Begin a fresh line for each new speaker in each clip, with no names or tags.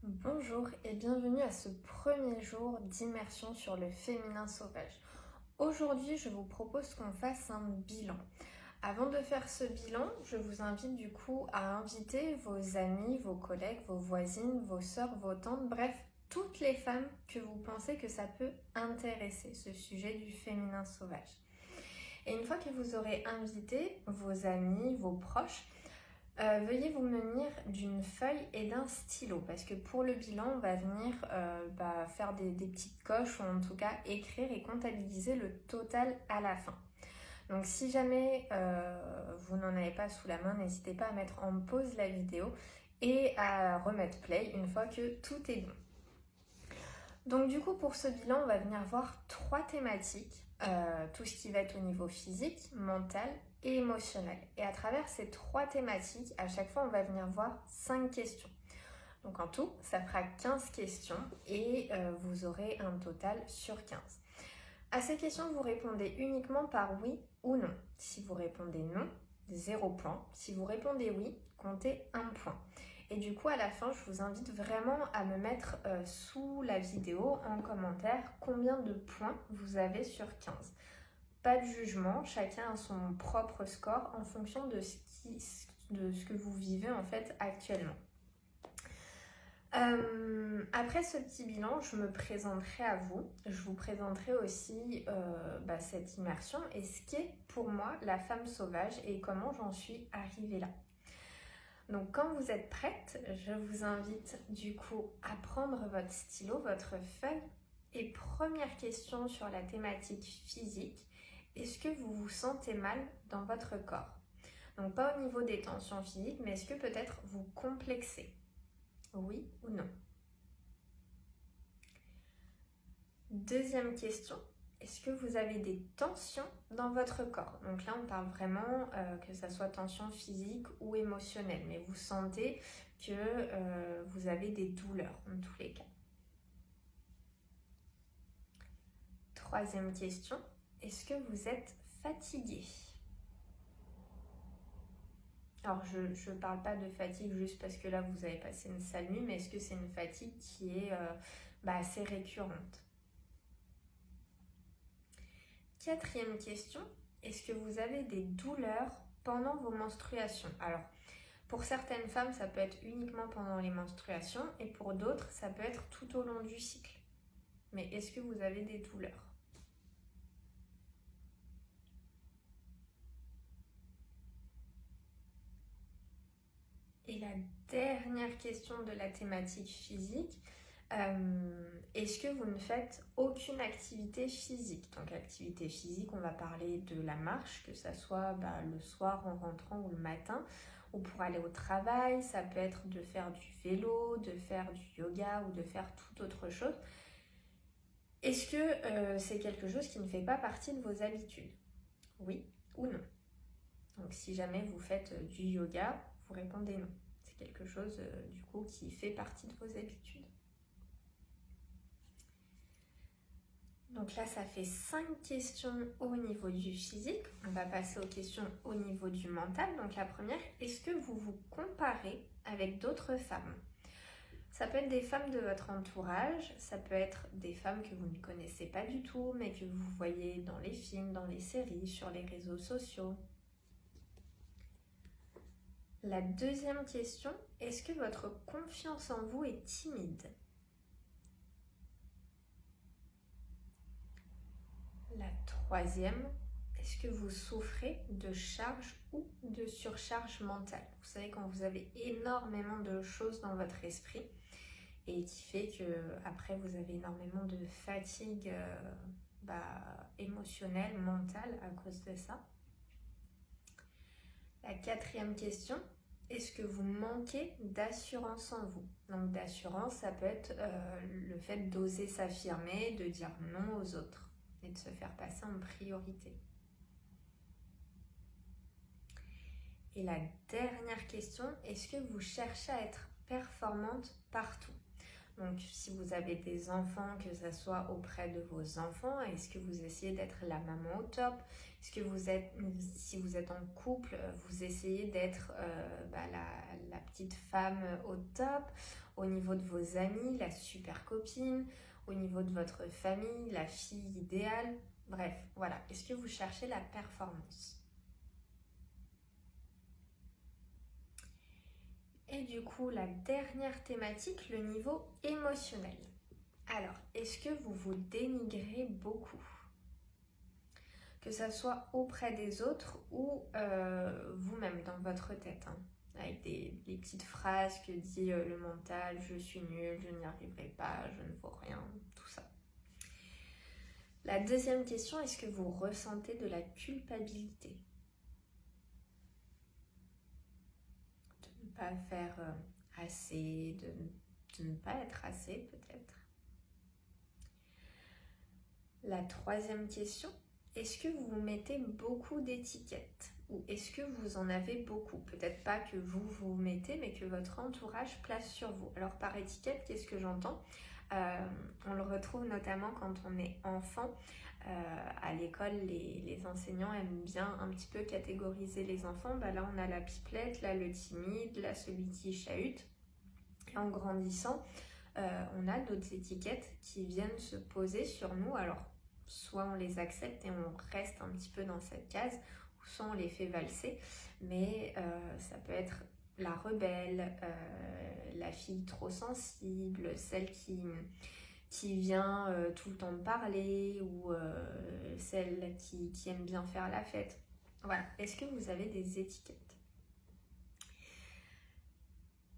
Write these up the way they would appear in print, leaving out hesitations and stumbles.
Bonjour et bienvenue à ce premier jour d'immersion sur le féminin sauvage. Aujourd'hui, je vous propose qu'on fasse un bilan. Avant de faire ce bilan, je vous invite du coup à inviter vos amis, vos collègues, vos voisines, vos sœurs, vos tantes, bref, toutes les femmes que vous pensez que ça peut intéresser, ce sujet du féminin sauvage. Et une fois que vous aurez invité vos amis, vos proches, veuillez vous munir d'une feuille et d'un stylo parce que pour le bilan, on va venir faire des petites coches ou en tout cas écrire et comptabiliser le total à la fin. Donc si jamais vous n'en avez pas sous la main, n'hésitez pas à mettre en pause la vidéo et à remettre play une fois que tout est bon. Donc du coup pour ce bilan, on va venir voir 3 thématiques, tout ce qui va être au niveau physique, mental et émotionnel. Et à travers ces 3 thématiques, à chaque fois on va venir voir 5 questions. Donc en tout, ça fera 15 questions et vous aurez un total sur 15. À ces questions, vous répondez uniquement par oui ou non. Si vous répondez non, 0 point. Si vous répondez oui, comptez 1 point. Et du coup, à la fin, je vous invite vraiment à me mettre sous la vidéo en commentaire combien de points vous avez sur 15. Pas de jugement, chacun a son propre score en fonction de ce que vous vivez en fait actuellement. Après ce petit bilan, je me présenterai à vous. Je vous présenterai aussi cette immersion et ce qu'est pour moi la femme sauvage et comment j'en suis arrivée là. Donc quand vous êtes prête, je vous invite du coup à prendre votre stylo, votre feuille. Et première question sur la thématique physique, est-ce que vous vous sentez mal dans votre corps? Donc pas au niveau des tensions physiques, mais est-ce que peut-être vous complexez? Oui ou non? Deuxième question, est-ce que vous avez des tensions dans votre corps? Donc là, on parle vraiment que ça soit tension physique ou émotionnelle, mais vous sentez que vous avez des douleurs en tous les cas. Troisième question, est-ce que vous êtes fatigué? Alors, je ne parle pas de fatigue juste parce que là, vous avez passé une sale nuit, mais est-ce que c'est une fatigue qui est assez récurrente? Quatrième question, est-ce que vous avez des douleurs pendant vos menstruations? Alors, pour certaines femmes, ça peut être uniquement pendant les menstruations et pour d'autres, ça peut être tout au long du cycle. Mais est-ce que vous avez des douleurs? Et la dernière question de la thématique physique, est-ce que vous ne faites aucune activité physique? Donc activité physique, on va parler de la marche, que ça soit le soir en rentrant ou le matin, ou pour aller au travail, ça peut être de faire du vélo, de faire du yoga ou de faire toute autre chose. Est-ce que c'est quelque chose qui ne fait pas partie de vos habitudes? Oui ou non? Donc si jamais vous faites du yoga, vous répondez non. C'est quelque chose du coup qui fait partie de vos habitudes. Donc là, ça fait 5 questions au niveau du physique. On va passer aux questions au niveau du mental. Donc la première, est-ce que vous vous comparez avec d'autres femmes? Ça peut être des femmes de votre entourage, ça peut être des femmes que vous ne connaissez pas du tout, mais que vous voyez dans les films, dans les séries, sur les réseaux sociaux. La deuxième question, est-ce que votre confiance en vous est timide? La troisième, est-ce que vous souffrez de charge ou de surcharge mentale? Vous savez, quand vous avez énormément de choses dans votre esprit et qui fait que après vous avez énormément de fatigue émotionnelle, mentale à cause de ça. La quatrième question, est-ce que vous manquez d'assurance en vous? Donc d'assurance, ça peut être le fait d'oser s'affirmer, de dire non aux autres et de se faire passer en priorité. Et la dernière question, est-ce que vous cherchez à être performante partout? Donc si vous avez des enfants, que ce soit auprès de vos enfants, est-ce que vous essayez d'être la maman au top? Est-ce que si vous êtes en couple, vous essayez d'être la petite femme au top? au niveau de vos amis, la super copine, au niveau de votre famille, la fille idéale. Bref, voilà. Est-ce que vous cherchez la performance? Et du coup, la dernière thématique, le niveau émotionnel. Alors, est-ce que vous vous dénigrez beaucoup? Que ça soit auprès des autres ou vous-même dans votre tête, hein, avec des petites phrases que dit le mental, je suis nul, je n'y arriverai pas, je ne vaux rien, tout ça. La deuxième question, est-ce que vous ressentez de la culpabilité? De ne pas faire assez, de ne pas être assez peut-être. La troisième question, est-ce que vous vous mettez beaucoup d'étiquettes? Ou est-ce que vous en avez beaucoup? Peut-être pas que vous vous mettez, mais que votre entourage place sur vous. Alors par étiquette, qu'est-ce que j'entends? On le retrouve notamment quand on est enfant. À l'école, les enseignants aiment bien un petit peu catégoriser les enfants. Là, on a la pipelette, là, le timide, là, celui qui chahute. Et en grandissant, on a d'autres étiquettes qui viennent se poser sur nous. Alors, soit on les accepte et on reste un petit peu dans cette case, ou soit on les fait valser. Mais ça peut être la rebelle, la fille trop sensible, celle qui vient tout le temps parler, ou celle qui aime bien faire la fête. Voilà. Est-ce que vous avez des étiquettes?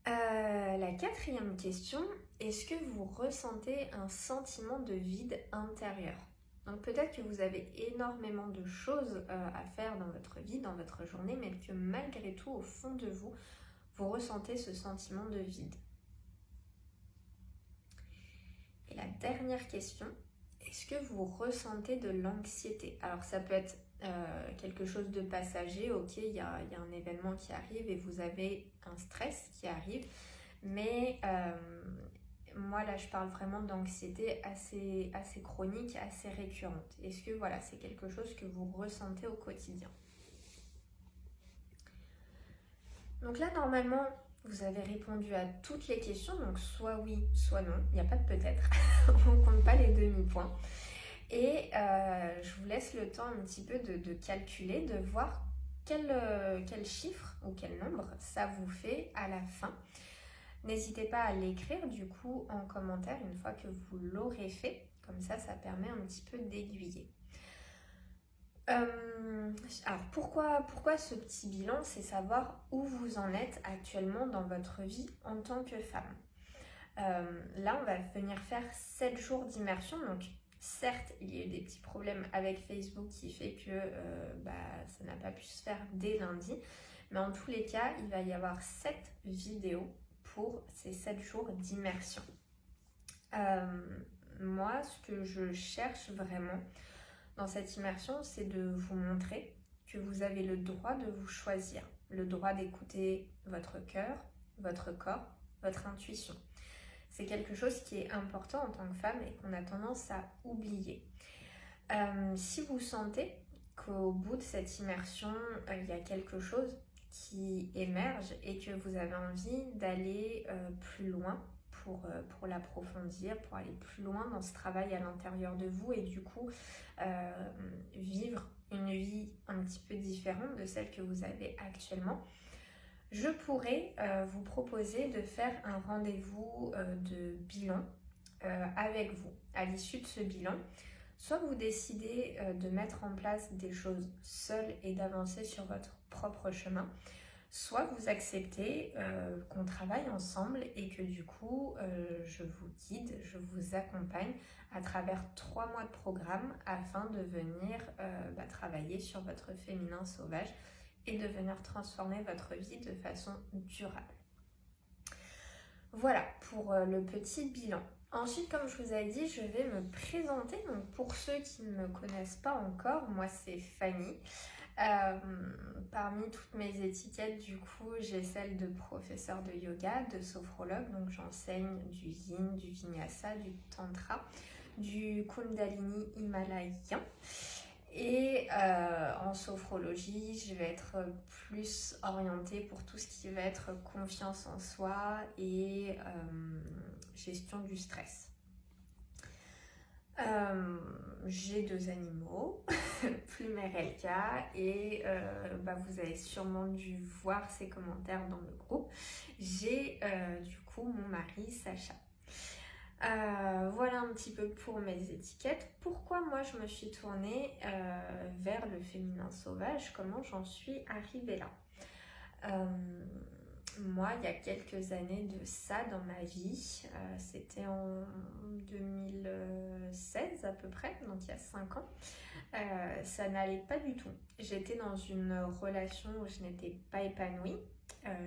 La quatrième question, est-ce que vous ressentez un sentiment de vide intérieur? Donc peut-être que vous avez énormément de choses à faire dans votre vie, dans votre journée, mais que malgré tout, au fond de vous, vous ressentez ce sentiment de vide. Et la dernière question, est-ce que vous ressentez de l'anxiété? Alors ça peut être quelque chose de passager, ok, il y a un événement qui arrive et vous avez un stress qui arrive, mais moi là je parle vraiment d'anxiété assez chronique, assez récurrente. Est-ce que voilà, c'est quelque chose que vous ressentez au quotidien? Donc là normalement vous avez répondu à toutes les questions, donc soit oui, soit non, il n'y a pas de peut-être, on ne compte pas les demi-points. Et je vous laisse le temps un petit peu de calculer, de voir quel chiffre ou quel nombre ça vous fait à la fin. N'hésitez pas à l'écrire du coup en commentaire une fois que vous l'aurez fait, comme ça permet un petit peu d'aiguiller. Alors pourquoi ce petit bilan? C'est savoir où vous en êtes actuellement dans votre vie en tant que femme. Là on va venir faire 7 jours d'immersion, donc certes, il y a eu des petits problèmes avec Facebook qui fait que ça n'a pas pu se faire dès lundi. Mais en tous les cas, il va y avoir 7 vidéos pour ces 7 jours d'immersion. Moi, ce que je cherche vraiment dans cette immersion, c'est de vous montrer que vous avez le droit de vous choisir. Le droit d'écouter votre cœur, votre corps, votre intuition. C'est quelque chose qui est important en tant que femme et qu'on a tendance à oublier. Si vous sentez qu'au bout de cette immersion, il y a quelque chose qui émerge et que vous avez envie d'aller plus loin pour l'approfondir, pour aller plus loin dans ce travail à l'intérieur de vous et du coup vivre une vie un petit peu différente de celle que vous avez actuellement, je pourrais vous proposer de faire un rendez-vous de bilan avec vous. À l'issue de ce bilan, soit vous décidez de mettre en place des choses seul et d'avancer sur votre propre chemin, soit vous acceptez qu'on travaille ensemble et que du coup, je vous guide, je vous accompagne à travers 3 mois de programme afin de venir travailler sur votre féminin sauvage et de venir transformer votre vie de façon durable. Voilà pour le petit bilan. Ensuite, comme je vous ai dit, je vais me présenter. Donc, pour ceux qui ne me connaissent pas encore, moi c'est Fanny. Parmi toutes mes étiquettes, du coup, j'ai celle de professeur de yoga, de sophrologue. Donc, j'enseigne du yin, du vinyasa, du tantra, du kundalini himalayen. Et en sophrologie, je vais être plus orientée pour tout ce qui va être confiance en soi et gestion du stress. J'ai 2 animaux, Plume et Relka, et vous avez sûrement dû voir ces commentaires dans le groupe. J'ai du coup mon mari Sacha. Voilà un petit peu pour mes étiquettes. Pourquoi moi je me suis tournée vers le féminin sauvage? Comment j'en suis arrivée là? Moi, il y a quelques années de ça dans ma vie, c'était en 2016 à peu près, donc il y a 5 ans, ça n'allait pas du tout. J'étais dans une relation où je n'étais pas épanouie,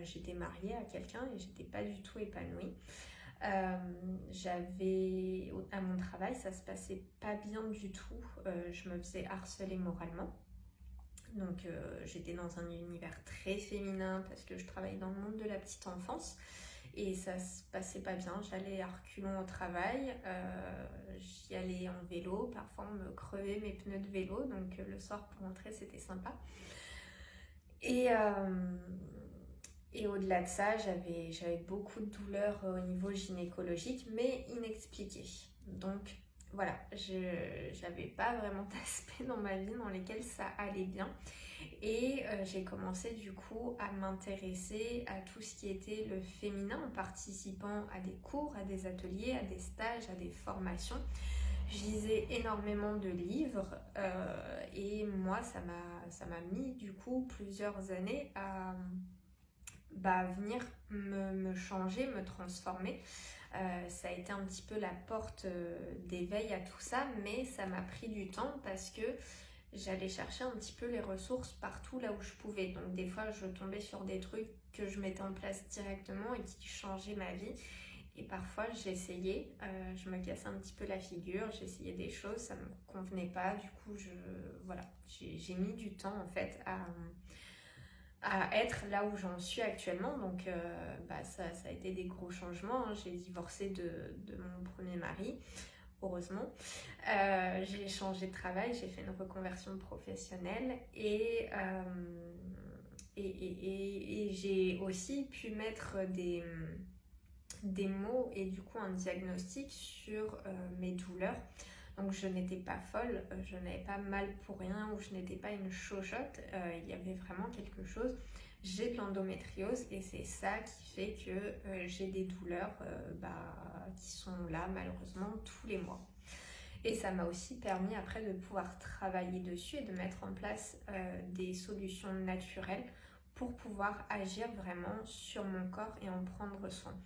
j'étais mariée à quelqu'un et j'étais pas du tout épanouie. J'avais à mon travail, ça se passait pas bien du tout, je me faisais harceler moralement. Donc j'étais dans un univers très féminin parce que je travaillais dans le monde de la petite enfance et ça se passait pas bien. J'allais à reculons au travail, j'y allais en vélo, parfois on me crevait mes pneus de vélo, donc le soir pour rentrer c'était sympa. Et au-delà de ça, j'avais beaucoup de douleurs au niveau gynécologique, mais inexpliquées. Donc voilà, je n'avais pas vraiment d'aspect dans ma vie dans lesquels ça allait bien. Et j'ai commencé du coup à m'intéresser à tout ce qui était le féminin en participant à des cours, à des ateliers, à des stages, à des formations. Je lisais énormément de livres et moi ça m'a mis du coup plusieurs années à venir me changer, me transformer. Ça a été un petit peu la porte d'éveil à tout ça, mais ça m'a pris du temps parce que j'allais chercher un petit peu les ressources partout là où je pouvais. Donc des fois je tombais sur des trucs que je mettais en place directement et qui changeaient ma vie. Et parfois j'essayais, je me cassais un petit peu la figure, j'essayais des choses, ça me convenait pas. Du coup j'ai mis du temps en fait à être là où j'en suis actuellement. Donc ça a été des gros changements, hein. J'ai divorcé de mon premier mari, heureusement. J'ai changé de travail, j'ai fait une reconversion professionnelle et j'ai aussi pu mettre des mots et du coup un diagnostic sur mes douleurs. Donc je n'étais pas folle, je n'avais pas mal pour rien ou je n'étais pas une chochotte, il y avait vraiment quelque chose. J'ai de l'endométriose et c'est ça qui fait que j'ai des douleurs qui sont là malheureusement tous les mois. Et ça m'a aussi permis après de pouvoir travailler dessus et de mettre en place des solutions naturelles pour pouvoir agir vraiment sur mon corps et en prendre soin.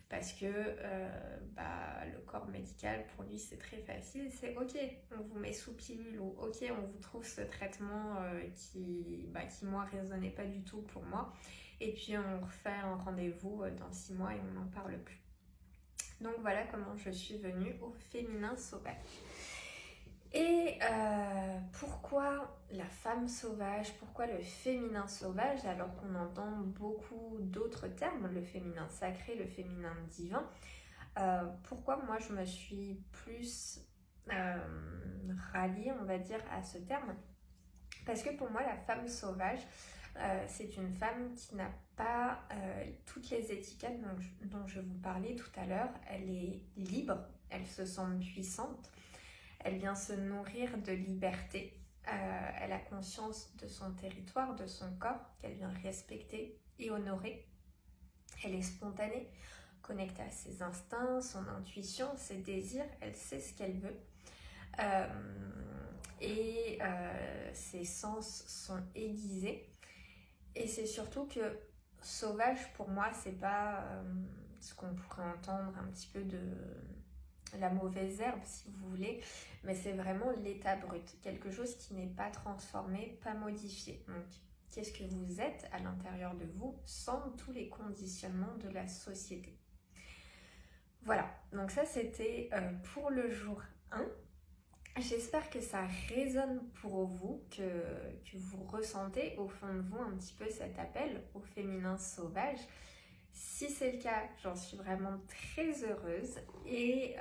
Parce que le corps médical, pour lui, c'est très facile. C'est ok, on vous met sous pilule ou ok, on vous trouve ce traitement qui moi, résonnait pas du tout pour moi. Et puis, on refait un rendez-vous dans 6 mois et on n'en parle plus. Donc, voilà comment je suis venue au féminin sauvage. Et pourquoi la femme sauvage, pourquoi le féminin sauvage alors qu'on entend beaucoup d'autres termes, le féminin sacré, le féminin divin? Pourquoi moi je me suis plus ralliée, on va dire, à ce terme? Parce que pour moi la femme sauvage, c'est une femme qui n'a pas toutes les étiquettes dont je vous parlais tout à l'heure. Elle est libre, elle se sent puissante. Elle vient se nourrir de liberté, elle a conscience de son territoire, de son corps, qu'elle vient respecter et honorer. Elle est spontanée, connectée à ses instincts, son intuition, ses désirs, elle sait ce qu'elle veut. Ses sens sont aiguisés. Et c'est surtout que sauvage, pour moi, c'est pas ce qu'on pourrait entendre un petit peu de la mauvaise herbe si vous voulez, mais c'est vraiment l'état brut, quelque chose qui n'est pas transformé, pas modifié. Donc qu'est-ce que vous êtes à l'intérieur de vous sans tous les conditionnements de la société. Voilà, donc ça c'était pour le jour 1. J'espère que ça résonne pour vous, que vous ressentez au fond de vous un petit peu cet appel au féminin sauvage. Si c'est le cas, j'en suis vraiment très heureuse et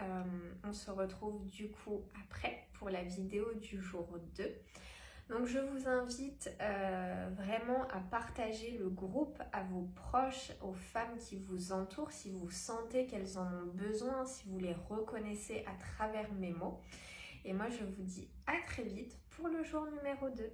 on se retrouve du coup après pour la vidéo du jour 2. Donc je vous invite vraiment à partager le groupe à vos proches, aux femmes qui vous entourent, si vous sentez qu'elles en ont besoin, si vous les reconnaissez à travers mes mots. Et moi je vous dis à très vite pour le jour numéro 2.